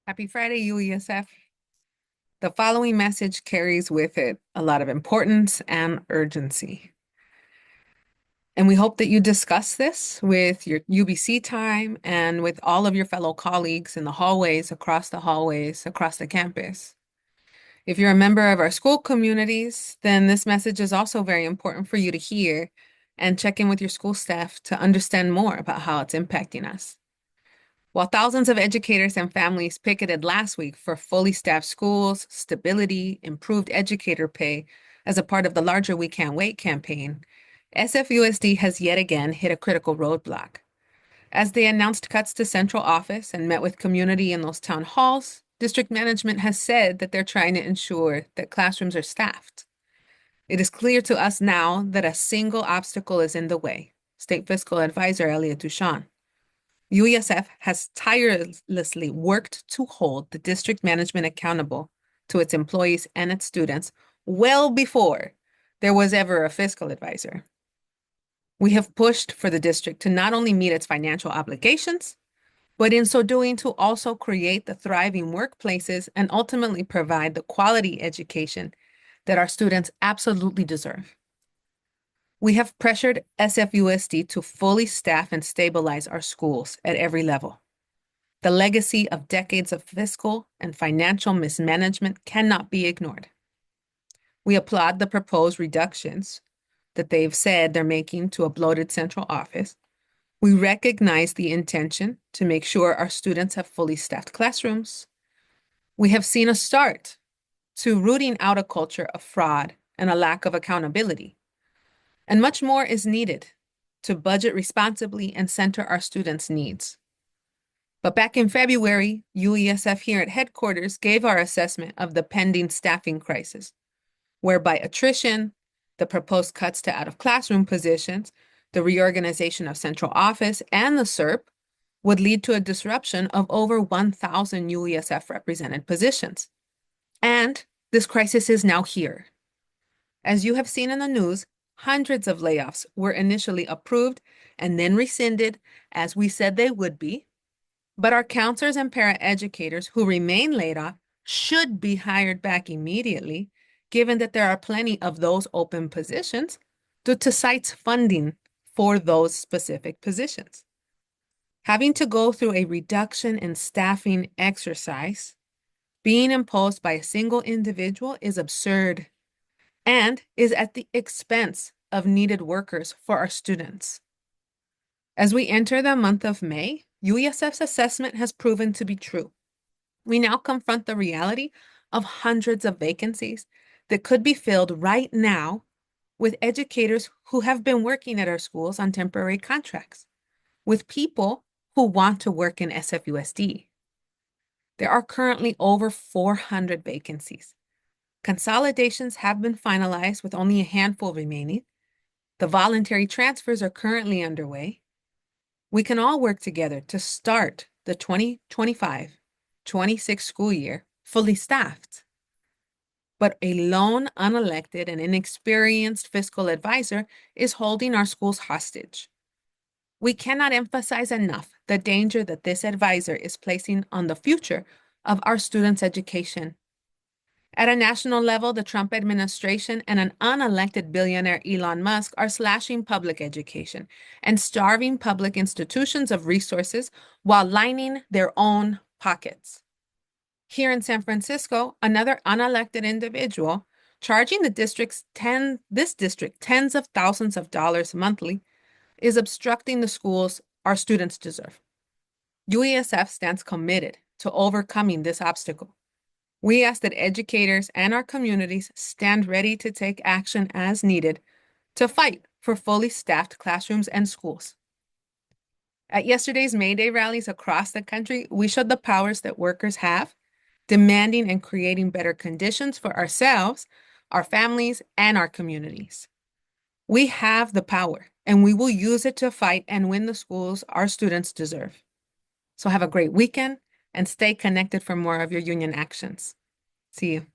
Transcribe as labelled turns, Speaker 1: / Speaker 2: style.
Speaker 1: Happy Friday, UESF. The following message carries with it a lot of importance and urgency. And we hope that you discuss this with your UBC time and with all of your fellow colleagues in the hallways, across the campus. If you're a member of our school communities, then this message is also very important for you to hear and check in with your school staff to understand more about how it's impacting us. While thousands of educators and families picketed last week for fully staffed schools, stability, improved educator pay as a part of the larger We Can't Wait campaign, SFUSD has yet again hit a critical roadblock. As they announced cuts to central office and met with community in those town halls, district management has said that they're trying to ensure that classrooms are staffed. It is clear to us now that a single obstacle is in the way, State Fiscal Advisor Elliot Duchamp. UESF has tirelessly worked to hold the district management accountable to its employees and its students well before there was ever a fiscal advisor. We have pushed for the district to not only meet its financial obligations, but in so doing to also create the thriving workplaces and ultimately provide the quality education that our students absolutely deserve. We have pressured SFUSD to fully staff and stabilize our schools at every level. The legacy of decades of fiscal and financial mismanagement cannot be ignored. We applaud the proposed reductions that they've said they're making to a bloated central office. We recognize the intention to make sure our students have fully staffed classrooms. We have seen a start to rooting out a culture of fraud and a lack of accountability. And much more is needed to budget responsibly and center our students' needs. But back in February, UESF here at headquarters gave our assessment of the pending staffing crisis, whereby attrition, the proposed cuts to out-of-classroom positions, the reorganization of central office, and the SERP would lead to a disruption of over 1,000 UESF represented positions. And this crisis is now here. As you have seen in the news, hundreds of layoffs were initially approved and then rescinded, as we said they would be. But our counselors and paraeducators who remain laid off should be hired back immediately, given that there are plenty of those open positions due to sites funding for those specific positions. Having to go through a reduction in staffing exercise being imposed by a single individual is absurd and is at the expense of needed workers for our students. As we enter the month of May, UESF's assessment has proven to be true. We now confront the reality of hundreds of vacancies that could be filled right now with educators who have been working at our schools on temporary contracts, with people who want to work in SFUSD. There are currently over 400 vacancies. Consolidations have been finalized with only a handful remaining. The voluntary transfers are currently underway. We can all work together to start the 2025-26 school year fully staffed. But a lone, unelected, and inexperienced fiscal advisor is holding our schools hostage. We cannot emphasize enough the danger that this advisor is placing on the future of our students' education. At a national level, the Trump administration and an unelected billionaire Elon Musk are slashing public education and starving public institutions of resources while lining their own pockets. Here in San Francisco, another unelected individual charging this district tens of thousands of dollars monthly is obstructing the schools our students deserve. UESF stands committed to overcoming this obstacle. We ask that educators and our communities stand ready to take action as needed to fight for fully staffed classrooms and schools. At yesterday's May Day rallies across the country, we showed the powers that workers have, demanding and creating better conditions for ourselves, our families, and our communities. We have the power, and we will use it to fight and win the schools our students deserve. So have a great weekend and stay connected for more of your union actions. See you.